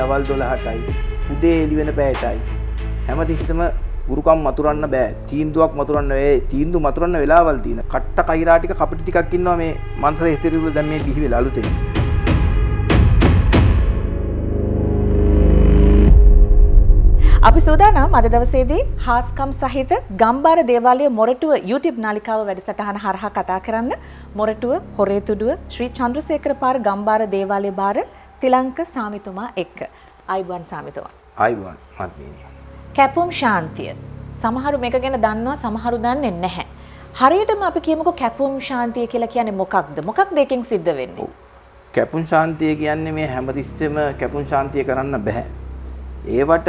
දවල් 12ටයි උදේ එළි වෙන පැයටයි හැමතිස්සෙම ගුරුකම් මතුරන්න බෑ. තීන්දුවක් මතුරන්න ඒ තීන්දුව මතුරන්න වෙලාවල් තියෙන. කට්ට කෛරා ටික කපටි ටිකක් ඉන්නවා මේ මන්ත්‍ර හිතරිවල දැන් මේ බිහි වෙලා අලුතෙන්. අපි සූදානම් අද දවසේදී හාස්කම් සහිත ගම්බාර දේවාලය මොරටුව YouTube නාලිකාව වැඩසටහන හරහා කතා කරන්න මොරටුව හොරේතුඩුව ශ්‍රී චන්ද්‍රසේකර පාර ගම්බාර දේවාලය බාර තිලංක සාමිතුමා එක්ක. ආයිබන් සාමිතුමා. ආයිබන් මත්මීනි. කැපුම් ශාන්තිය. සමහරු මේක ගැන දන්නවා සමහරු දන්නේ නැහැ. හරියටම අපි කියමුකෝ කැපුම් ශාන්තිය කියලා කියන්නේ මොකක්ද? මොකක්ද එකෙන් සිද්ධ වෙන්නේ? කැපුම් ශාන්තිය කියන්නේ මේ හැමතිස්සෙම කැපුම් ශාන්තිය කරන්න බෑ. ඒවට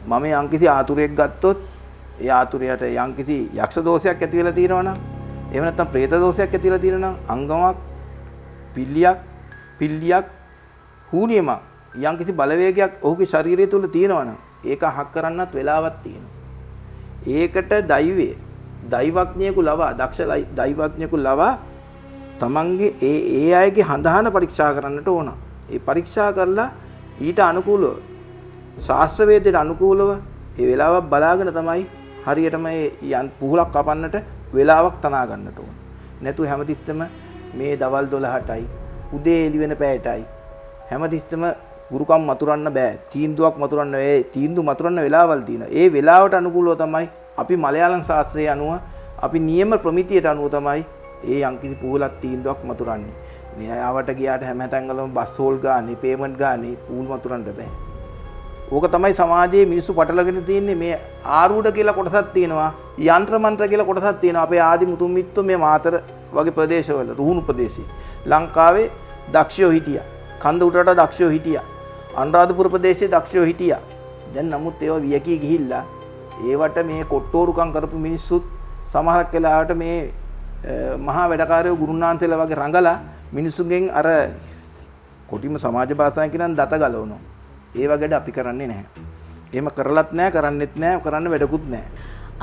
මම යම්කිසි ආතුරයක් ගත්තොත් ඒ ආතුරයට යම්කිසි යක්ෂ දෝෂයක් ඇති වෙලා තියෙනවා නම් එහෙම නැත්නම් പ്രേත දෝෂයක් ඇති වෙලා තියෙනවා නම් අංගමක් පිල්ලියක් හූනියමක් යම්කිසි බලවේගයක් ඔහුගේ ශරීරය තුල තියෙනවා නම් ඒක අහක් කරන්නත් වෙලාවක් තියෙනවා. ඒකට දෛවඥයෙකු ලවා දක්ෂ දෛවඥයෙකු ලවා තමන්ගේ ඒ අයගේ හඳහන පරීක්ෂා කරන්නට ඕන. ඒ පරීක්ෂා කරලා ඊට අනුකූලව ශාස්ත්‍ර වේදයට අනුකූලව ඒ වෙලාවක් බලාගෙන තමයි හරියටම මේ පුහුලක් කපන්නට වෙලාවක් තනා ගන්නට ඕන. නැතු හැමතිස්සෙම මේ දවල් 12ටයි උදේ එළි වෙන පැයටයි හැමතිස්සෙම ගුරුකම් මතුරන්න බෑ. තීන්දුවක් මතුරන්න ඒ තීන්දුව මතුරන්න වෙලාවල් තියෙනවා. ඒ වෙලාවට අනුකූලව තමයි අපි මලයාලම් ශාස්ත්‍රයේ අනුව අපි නියම ප්‍රමිතියට අනුව තමයි ඒ යම්කිසි පුහුලක් තීන්දුවක් මතුරන්නේ. මේ ආවට ගියාට හැමතැන්වලම බස් හෝල් ගානේ, පේමන්ට් ගානේ පුහුල් මතුරන්න බෑ. ඕක තමයි සමාජයේ මිනිස්සු පටලගෙන තියන්නේ. මේ ආරූඪ කියලා කොටසක් තියෙනවා, යంత్ర මන්ත්‍ර කියලා කොටසක් තියෙනවා. අපේ ආදි මුතුන් මිත්තෝ මේ මාතර වගේ ප්‍රදේශවල රුහුණු ප්‍රදේශي ලංකාවේ දක්ෂයෝ හිටියා. කන්ද උඩට දක්ෂයෝ හිටියා. අනුරාධපුර ප්‍රදේශයේ දක්ෂයෝ හිටියා. දැන් නමුත් ඒවා වියකී ගිහිල්ලා ඒවට මේ කොට්ටෝරුකම් කරපු මිනිස්සුත් සමහරක් වෙලාවට මේ මහා වැඩකාරයෝ ගුරුනාන්සේලා වගේ රඟලා මිනිස්සුන්ගෙන් අර කොටිම සමාජ භාෂාවෙන් කියන දත ගලවනවා. ඒ වගේද අපි කරන්නේ නැහැ. එහෙම කරලත් නැහැ, කරන්නෙත් නැහැ, කරන්න වැඩකුත් නැහැ.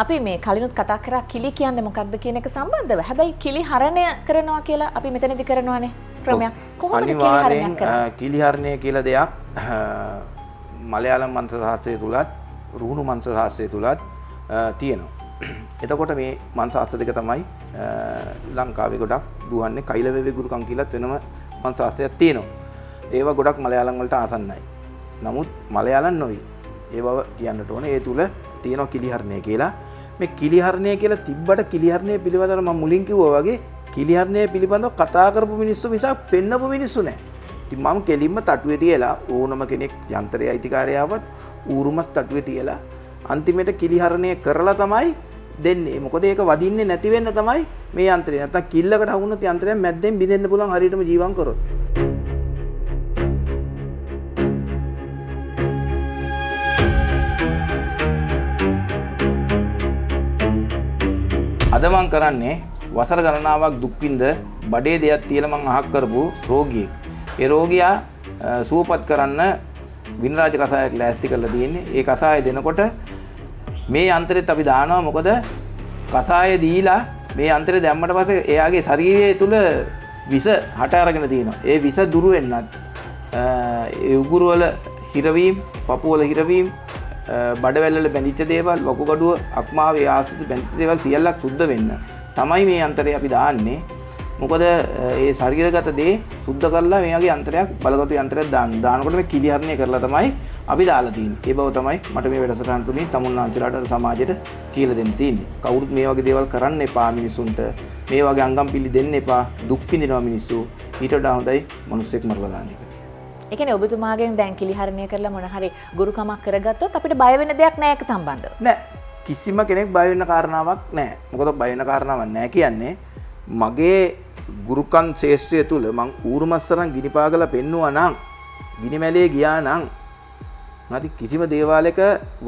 අපි මේ කලිනුත් කතා කරා කිලි කියන්නේ මොකක්ද කියන එක සම්බන්ධව. හැබැයි කිලි හරණය කරනවා කියලා අපි මෙතනදී කරනවානේ ක්‍රමයක්. කොහොමද කිලි හරණයක් කරන්නේ? කිලි හරණය කියලා දෙයක් මලයාලම් මන්ත්‍ර ශාස්ත්‍රය තුලත් රුහුණු මන්ත්‍ර ශාස්ත්‍රය තුලත් තියෙනවා. එතකොට මේ මන්ත්‍ර ශාස්ත්‍ර දෙක තමයි ලංකාවේ ගොඩක් දුවන්නේ. කෛලවේවේ ගුරුකම් කියලාත් වෙනම මන්ත්‍ර ශාස්ත්‍රයක් තියෙනවා. ඒවා ගොඩක් මලයාලම් වලට ආසන්නයි. නමුත් මලයාලම් නොවේ. ඒ බව කියන්නට ඕනේ. ඒ තුල තියෙනවා කිලිහරණය කියලා. මේ කිලිහරණය කියලා තිබ්බට කිලිහරණය පිළිබඳව මම මුලින් කිව්වා වගේ කිලිහරණය පිළිබඳව කතා කරපු මිනිස්සු මිසක් පෙන්නපු මිනිස්සු නැහැ. ඉතින් මම කෙලින්ම තටුවේ තියලා ඕනම කෙනෙක් යන්ත්‍රයේ අයිතිකාරයාවත් ඌරුමස් තටුවේ තියලා අන්තිමට කිලිහරණය කරලා තමයි දෙන්නේ. මොකද ඒක වදින්නේ නැති වෙන්න තමයි මේ යන්ත්‍රය. නැත්තම් කිල්ලකට හවුනොත් යන්ත්‍රයෙන් මැද්දෙන් බිඳෙන්න පුළුවන් හරියටම ජීවම් කරොත්. අද මම කරන්නේ වසර ගණනාවක් දුක් විඳ බඩේ දෙයක් තියලා මම අහක් කරපු රෝගියෙක්. ඒ රෝගියා සුවපත් කරන්න විනරාජ කසායක් ලෑස්ති කරලා තියෙන්නේ. ඒ කසාය දෙනකොට මේ යන්ත්‍රෙත් අපි දානවා. මොකද කසාය දීලා මේ යන්ත්‍රය දැම්මට පස්සේ එයාගේ ශරීරය තුල විස හට අරගෙන තියෙනවා. ඒ විස දුරු වෙන්නත් ඒ උගුරු වල හිරවීම, පපුව වල හිරවීම, බඩවැල්වල බැඳිච්ච දේවල්, වකුගඩුව, අක්මාවේ ආශ්‍රිත බැඳිච්ච දේවල් සියල්ලක් සුද්ධ වෙන්න තමයි මේ යන්ත්‍රය අපි දාන්නේ. මොකද ඒ ශරීරගත දේ සුද්ධ කරලා මේ වගේ යන්ත්‍රයක් බලගතු යන්ත්‍රයක් දානකොට මේ කිලිහරණය කරලා තමයි අපි දාලා තියෙන්නේ. ඒ බව තමයි මට මේ වැඩසටහන තුලින් තමුන්නාන්සලාට සමාජයට කියලා දෙන්න තියෙන්නේ. කවුරුත් මේ වගේ දේවල් කරන්න එපා මිනිසුන්ට. මේ වගේ අංගම් පිළි දෙන්න එපා. දුක් විඳිනවා මිනිස්සු. ඊට වඩා හොඳයි මිනිස්සෙක් මරලා දාන එක. ඒ කියන්නේ ඔබතුමාගෙන් දැන් කිලිහරණය කරලා මොන හරි ගුරුකමක් කරගත්තොත් අපිට බය වෙන්න දෙයක් නැහැ ඒක සම්බන්ධව. නෑ. කිසිම කෙනෙක් බය වෙන්න කාරණාවක් නැහැ. මොකද බය වෙන්න කාරණාවක් නැහැ කියන්නේ මගේ ගුරුකම් ශේෂ්ත්‍රය තුල මං ඌරුමස්සරන් ගිනිපාගලා පෙන්නුවා නම් ගිනිමැලේ ගියා නම් නැති කිසිම දේවාලයක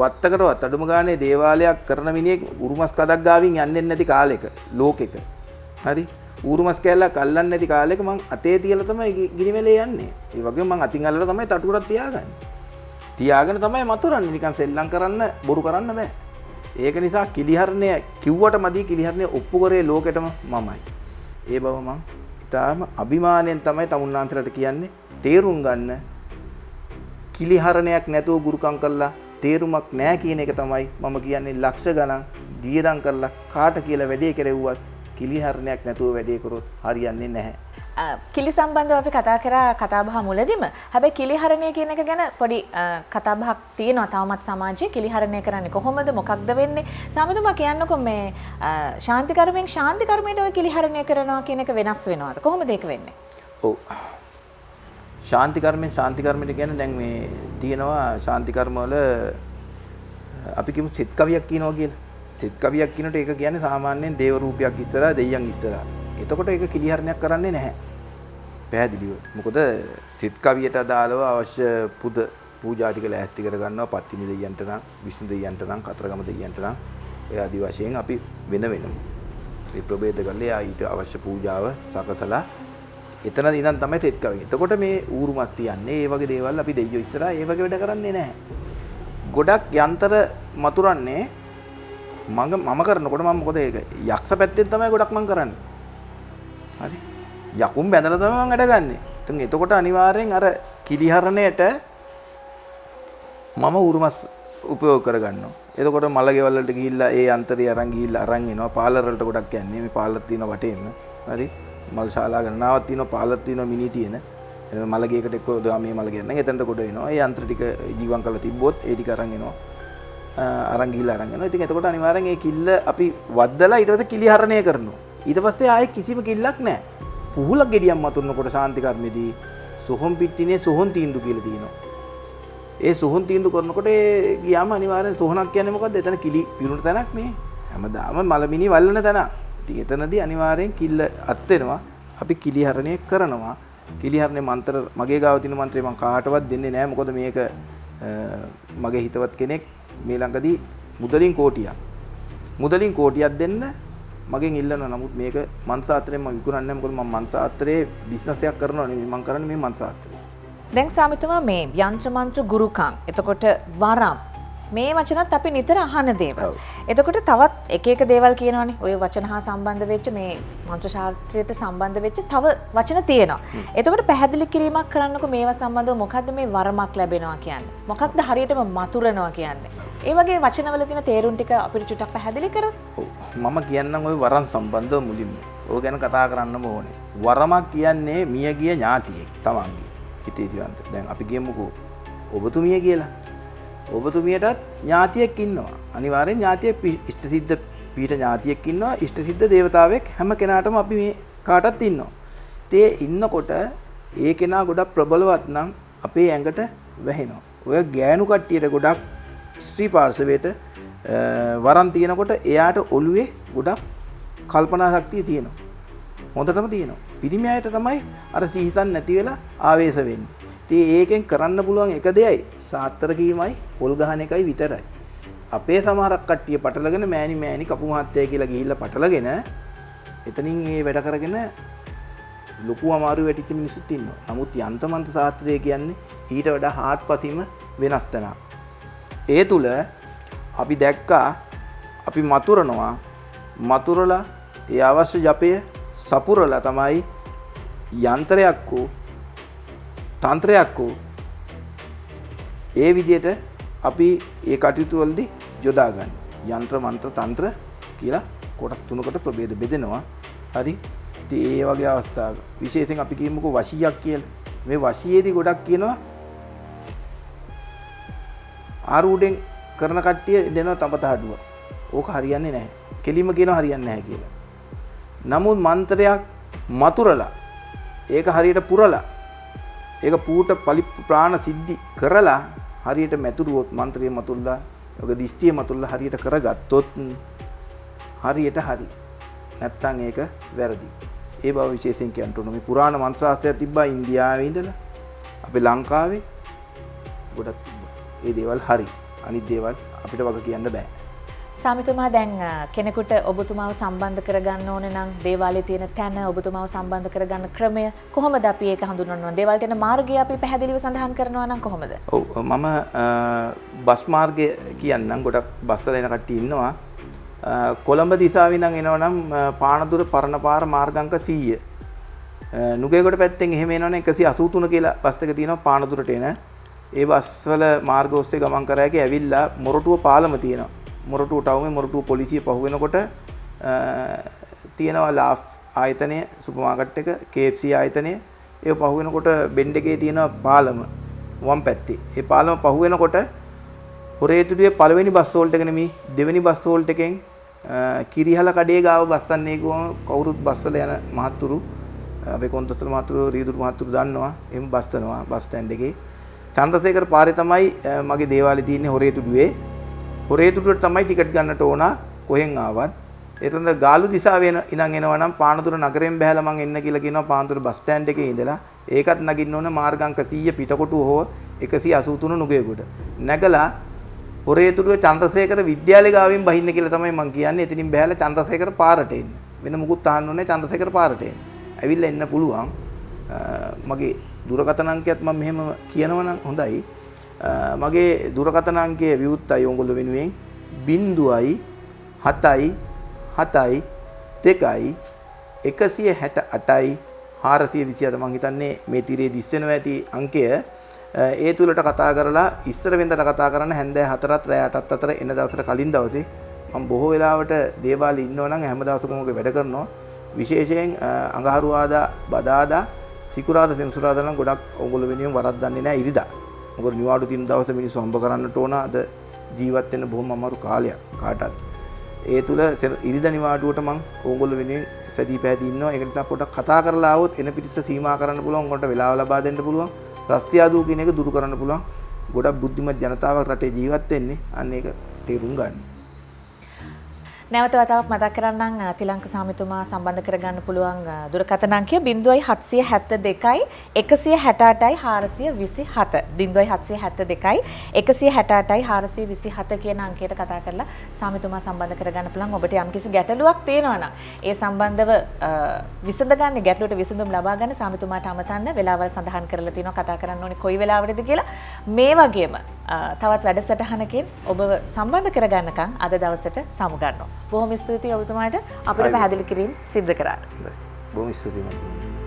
වත්තකටවත් අඩුම ගානේ දේවාලයක් කරන මිනිහෙක් ඌරුමස් කඩක් ගාවින් යන්නේ නැති කාලෙක ලෝකෙක හරි ඌරුමස් කැල්ලක් අල්ලන්නේ නැති කාලෙක මං අතේ තියලා තමයි ගිනිමැලේ යන්නේ. ඒ වගේම මං අතින් අල්ලලා තමයි තටුවටත් තියාගන්නේ. තියාගෙන තමයි මතුරන්නේ. නිකන් සෙල්ලම් කරන්න බොරු කරන්න බෑ. ඒක නිසා කිලිහරණය කිව්වට මදි කිලිහරණය ඔප්පු කරේ ලෝකෙටම මමයි. ඒ බව මං ඉතාලම අභිමාණයෙන් තමයි තමුන්නාන්සලට කියන්නේ. තේරුම් ගන්න කිලිහරණයක් නැතුව ගුරුකම් කළා තේරුමක් නැහැ කියන එක තමයි මම කියන්නේ ලක්ෂ ගණන් දියදම් කරලා කාට කියලා වැඩේ කෙරෙව්වත් කිලිහරණයක් නැතුව වැඩේ කරොත් හරියන්නේ නැහැ. කිලි සම්බන්ධව අපි කතා කරා කතාබහ මුලදීම. හැබැයි කිලිහරණය කියන එක ගැන පොඩි කතාබහක් තියෙනවා තවමත් සමාජයේ. කිලිහරණය කරන්නේ කොහොමද? මොකක්ද වෙන්නේ? සාමිතුමා කියන්නකො මේ ශාන්ති කර්මයට ඔය කිලිහරණය කරනවා කියන එක වෙනස් වෙනවද? කොහොමද ඒක වෙන්නේ? ඔව්. ශාන්ති කර්මයට කියන්නේ දැන් මේ තියෙනවා ශාන්ති කර්ම වල අපි කියමු සිත් කවියක් කියනවා කියලා. සිත් කවියක් කියනට ඒක කියන්නේ සාමාන්‍යයෙන් දේව රූපයක් ඉස්සරහා දෙයියන් ඉස්සරහා. එතකොට ඒක කිලිහරණයක් කරන්නේ නැහැ. පැහැදිලිව. මොකද සිත් කවියට අදාළව අවශ්‍ය පුද පූජා ටික ලෑස්ති කර ගන්නවා පත්තිනි දෙයියන්ට නම්, විෂ්ණු දෙයියන්ට නම්, කතරගම දෙයියන්ට නම් ඔය ආදි වශයෙන් අපි වෙන වෙනම ඒ ප්‍රභේද කරලා ඊට අවශ්‍ය පූජාව සකසලා එතන ඉඳන් තමයි සිත් කවිය. එතකොට මේ ඌරුමක් තියන්නේ ඒ වගේ දේවල් අපි දෙයියෝ ඉස්සරහා ඒ වගේ වැඩ කරන්නේ නැහැ. ගොඩක් යන්ත්‍ර මතුරන්නේ මම කරනකොට මම මොකද ඒක යක්ෂ පැත්තෙන් තමයි ගොඩක් මම කරන්නේ. හරි. යකුම් බැඳලා තමයි මම වැඩගන්නේ. ඉතින් එතකොට අනිවාර්යෙන් අර කිලිහරණයට මම උරුමස් උපයෝග කරගන්නවා. එතකොට මල ගෙවල් වලට ගිහිල්ලා ඒ අන්තරය අරන් ගිහිල්ලා අරන් එනවා. පාලර් වලට ගොඩක් යන්නේ. මේ පාලර් තියෙන වටේම. හරි. මල් ශාලා ගණනාවක් තියෙනවා. පාලර් තියෙනවා මිනි තියෙන. මල ගේකට එක්ක මේ මල ගෙන්න. එතනට ගොඩ එනවා. ඒ අන්තර ටික ජීවම් කරලා තිබ්බොත් ඒ ටික අරන් එනවා. අරන් ගිහිල්ලා අරන් එනවා. ඉතින් එතකොට අනිවාර්යෙන් ඒ කිල්ල අපි වද්දලා ඊට පස්සේ කිලිහරණය කරනවා. ඊට පස්සේ ආයේ කිසිම කිල්ලක් නැහැ. පුහුලක් ගෙඩියක් මතුනකොට ශාන්ති කර්මෙදී සොහොන් පිටිනේ සොහොන් තීන්දුව කියලා තියෙනවා. ඒ සොහොන් තීන්දුව කරනකොට ගියාම අනිවාර්යෙන් සොහොනක් කියන්නේ මොකද්ද? එතන කිලි පිරුණු තැනක් නේ. හැමදාම මලමිනි වල්ලන තැන. ඉතින් එතනදී අනිවාර්යෙන් කිල්ල අත් වෙනවා. අපි කිලිහරණය කරනවා. කිලිහරණේ මන්ත්‍ර මගේ ගාව තියෙන මන්ත්‍රේ මම කාටවත් දෙන්නේ නැහැ. මොකද මේක මගේ හිතවත් කෙනෙක් මේ ළඟදී මුදලින් කෝටියක් දෙන්න මගෙන් ඉල්ලනවා. නමුත් මේක මන්සාත්‍රයෙන් මම විකුණන්නේ නැහැ. මොකද මම මන්සාත්‍රයේ බිස්නස් එකක් කරනවා නෙමෙයි. මම කරන්නේ මේ මන්සාත්‍රය. දැන් සාමිතුමා මේ යන්ත්‍ර මන්ත්‍ර ගුරුකම් එතකොට වරම් මේ වචනත් අපි නිතර අහන දේවල්. එතකොට තවත් එක දේවල් කියනවනේ. ඔය වචන හා සම්බන්ධ වෙච්ච මේ මන්ත්‍ර ශාස්ත්‍රයට සම්බන්ධ වෙච්ච තව වචන තියෙනවා. එතකොට පැහැදිලි කිරීමක් කරන්නකෝ මේවා සම්බන්ධව මොකද්ද මේ වරමක් ලැබෙනවා කියන්නේ? මොකක්ද හරියටම මතුරනවා කියන්නේ? ඒ වගේ වචනවල තියෙන තේරුම් ටික අපිට චුට්ටක් පැහැදිලි කරොත්. මම කියන්නම් ওই වරන් සම්බන්ධව මුලින්ම. ඕක ගැන කතා කරන්නම ඕනේ. වරමක් කියන්නේ මියගිය ඥාතියෙක් තමන්ගේ. හිතේ ජීවන්ත. දැන් අපි කියමුකෝ ඔබතුමිය කියලා. ඔබතුමියටත් ඥාතියෙක් ඉන්නවා. අනිවාර්යෙන් ඥාතියෙක් ඉෂ්ට සිද්ධ පීඨ ඥාතියෙක් ඉන්නවා. ඉෂ්ට සිද්ධ දේවතාවෙක් හැම කෙනාටම අපි මේ කාටත් ඉන්නවා. ඒ ඉන්නකොට ඒ කෙනා ගොඩක් ප්‍රබලවත් නම් අපේ ඇඟට වැහෙනවා. ඔය ගෑනු කට්ටියට ගොඩක් ස්ත්‍රී පාර්ශවයට වරන් තියෙනකොට එයාට ඔළුවේ ගොඩක් කල්පනා ශක්තිය තියෙනවා. හොඳටම තියෙනවා. පිරිමි අයට තමයි අර සිහිසන් නැති වෙලා ආවේශ වෙන්නේ. ඉතින් ඒකෙන් කරන්න පුළුවන් එක දෙයයි සාත්‍තර කීමයි පොල් ගහන එකයි විතරයි. අපේ සමහරක් කට්ටිය පටලගෙන මෑණි කපු මහත්තයා කියලා ගිහිල්ලා පටලගෙන එතනින් ඒ වැඩ කරගෙන ලොකු අමාරු වැටිච්ච මිනිස්සුත් ඉන්නවා. නමුත් යන්තමන්ත ශාස්ත්‍රය කියන්නේ ඊට වඩා හාත්පසින්ම වෙනස් තැනක්. ඒ තුල අපි දැක්කා අපි මතුරලා ඒ අවශ්‍ය ජපය සපුරලා තමයි යන්ත්‍රයක් වූ තන්ත්‍රයක් වූ ඒ විදිහට අපි ඒ කටයුතු වලදී යොදා ගන්න. යන්ත්‍ර මන්ත්‍ර තන්ත්‍ර කියලා කොටස් තුනකට ප්‍රභේද බෙදෙනවා. හරි. ඉතින් ඒ වගේ අවස්ථාවක විශේෂයෙන් අපි කියමුකෝ වශියක් කියලා. මේ වශියේදී ගොඩක් කියනවා ආරූඩෙන් කරන කට්ටිය දෙනවා තඹතහඩුව. ඕක හරියන්නේ නැහැ. කෙලිම කියනවා හරියන්නේ නැහැ කියලා. නමුත් මන්ත්‍රයක් මතුරලා ඒක හරියට පුරලා ඒක පූට ප්‍රාණ සිද්ධි කරලා හරියට මැතුරුවොත් මන්ත්‍රය මතුල්ලා ඔක දිෂ්ටිය මතුල්ලා හරියට කරගත්තොත් හරියට හරි. නැත්තම් ඒක වැරදි. ඒ බව විශේෂයෙන් කියන්න ඕන. මේ පුරාණ මන්ත්‍ර ශාස්ත්‍රය තිබ්බා ඉන්දියාවේ ඉඳලා අපේ ලංකාවේ ගොඩක් තිබ්බා. ඒ දේවල් හරි. අනිත් දේවල් අපිට වග කියන්න බෑ. සාමිතුමා දැන් කෙනෙකුට ඔබතුමාව සම්බන්ධ කරගන්න ඕනේ නම් දේවාලයේ තියෙන තැන ඔබතුමාව සම්බන්ධ කරගන්න ක්‍රමය කොහොමද අපි ඒක හඳුන්වන්නේ? දේවාලයට යන මාර්ගය අපි පැහැදිලිව සඳහන් කරනවා නම් කොහොමද? ඔව් මම බස් මාර්ගය කියන්නම්. ගොඩක් බස් වල එන කට්ටිය ඉන්නවා. කොළඹ දිසාවෙන් ඉඳන් එනවනම් පානදුර පරණ පාර මාර්ගාංක 100. නුගේගොඩ පැත්තෙන් එහෙම එනවනම් 183 කියලා බස් එක තියෙනවා පානදුරට එන. ඒ බස්වල මාර්ග ඔස්සේ ගමන් කර හැකි ඇවිල්ලා මොරටුව පාලම තියෙනවා. මොරටුව ටවුමේ මොරටුව පොලිසිය පහු වෙනකොට තියෙනවා ලාෆ් ආයතනය, සුපර් මාකට් එක, KFC ආයතනය. ඒ පහු වෙනකොට බෙන්ඩ් එකේ තියෙන පාලම වම් පැත්තේ. ඒ පාලම පහු වෙනකොට හොරේතුඩුවේ පළවෙනි බස් හෝල්ට් එක නෙමෙයි දෙවෙනි බස් හෝල්ට් එකෙන් කිරිහල කඩේ ගාව බස්සන්නේ ගිහම කවුරුත් බස්සල යන මහත්තුරු අපේ කොන්දස්තර මහත්තුරු රීදුරු මහත්තුරු දන්නවා. එම් බස්සනවා බස් ස්ටෑන්ඩ් එකේ. චන්ද්‍රසේකර පාරේ තමයි මගේ දේවාලේ තියෙන්නේ හොරේතුඩුවේ. හොරේතුඩුවට තමයි ටිකට් ගන්නට ඕන කොහෙන් ආවත්. එතන ගාලු දිසාවේ ඉඳන් එනවා නම් පානදුර නගරයෙන් බහැලා මං එන්න කියලා කියනවා පානදුර බස් ස්ටෑන්ඩ් එකේ ඉඳලා. ඒකත් නගින්න ඕන මාර්ගාංක 100 පිටකොටුව හෝ 183 නුගේගොඩ. නැගලා හොරේතුඩුවේ චන්ද්‍රසේකර විද්‍යාලය ගාවින් බහින්න කියලා තමයි මං කියන්නේ. එතනින් බහැලා චන්ද්‍රසේකර පාරට එන්න. වෙන මුකුත් අහන්න ඕනේ චන්ද්‍රසේකර පාරට එන්න. ඇවිල්ලා එන්න පුළුවන්. මගේ දුරකථන අංකයත් මම මෙහෙම කියනවා නම් හොඳයි. මගේ දුරකථන අංකය විවුර්තයි ඕගොල්ලෝ වෙනුවෙන් 0.7යි 7යි 2යි 168යි 427 මම හිතන්නේ මේ තිරේ දිස් වෙනවා ඇති අංකය. ඒ තුලට කතා කරලා ඉස්සර වෙනදට කතා කරන්න හැන්දෑ 4ත් රෑ 8ත් අතර එන දවසට කලින් දවසේ මම බොහෝ වෙලාවට දේවාලේ ඉන්නවා නම් හැම දවසකම ඔක වැඩ කරනවා. විශේෂයෙන් අඟහරුවාදා බදාදා සිකුරාදා සෙනසුරාදා නම් ගොඩක් ඕගොල්ලෝ වෙනුවෙන් වරද්දන්නේ නැහැ ඉරිදා. මොකද නිවාඩු දින දවසේ මිනිස්සු හම්බ කරන්නට ඕන. අද ජීවත් වෙන්න බොහොම අමාරු කාලයක් කාටත්. ඒ තුල ඉරිදා නිවාඩුවට මම ඕගොල්ලෝ වෙනුවෙන් සැදී පැහැදී ඉන්නවා. ඒක නිසා පොඩ්ඩක් කතා කරලා ආවොත් එන පිටිස්ස සීමා කරන්න පුළුවන්. උන්ට වෙලාව ලබා දෙන්න පුළුවන්. රස්තියාදූ කියන එක දුරු කරන්න පුළුවන්. ගොඩක් බුද්ධිමත් ජනතාවක් රටේ ජීවත් වෙන්නේ. අන්න ඒක තේරුම් ගන්න. නැවත වතාවක් මතක් කරන්නම් තිලංක සාමිතුමා සම්බන්ධ කරගන්න පුළුවන් දුරකථන අංකය 0772යි 168යි 427 0772යි 168යි 427 කියන අංකයට කතා කරලා සාමිතුමා සම්බන්ධ කරගන්න පුළුවන්. ඔබට යම්කිසි ගැටලුවක් තියෙනවා නම් ඒ සම්බන්ධව විසඳගන්න ගැටලුවට විසඳුම් ලබා ගන්න සාමිතුමාට අමතන්න වෙලාවල් සඳහන් කරලා තිනවා කතා කරන්න ඕනේ කොයි වෙලාවටද කියලා. මේ වගේම තවත් වැඩසටහනකින් ඔබව සම්බන්ධ කරගන්නකම් අද දවසට සමු ගන්නවා. බොහොම ස්තුතියි ඔබතුමාට අපිට පැහැදිලි කිරීම සිද්ධ කරාට. බොහොම ස්තුතියි.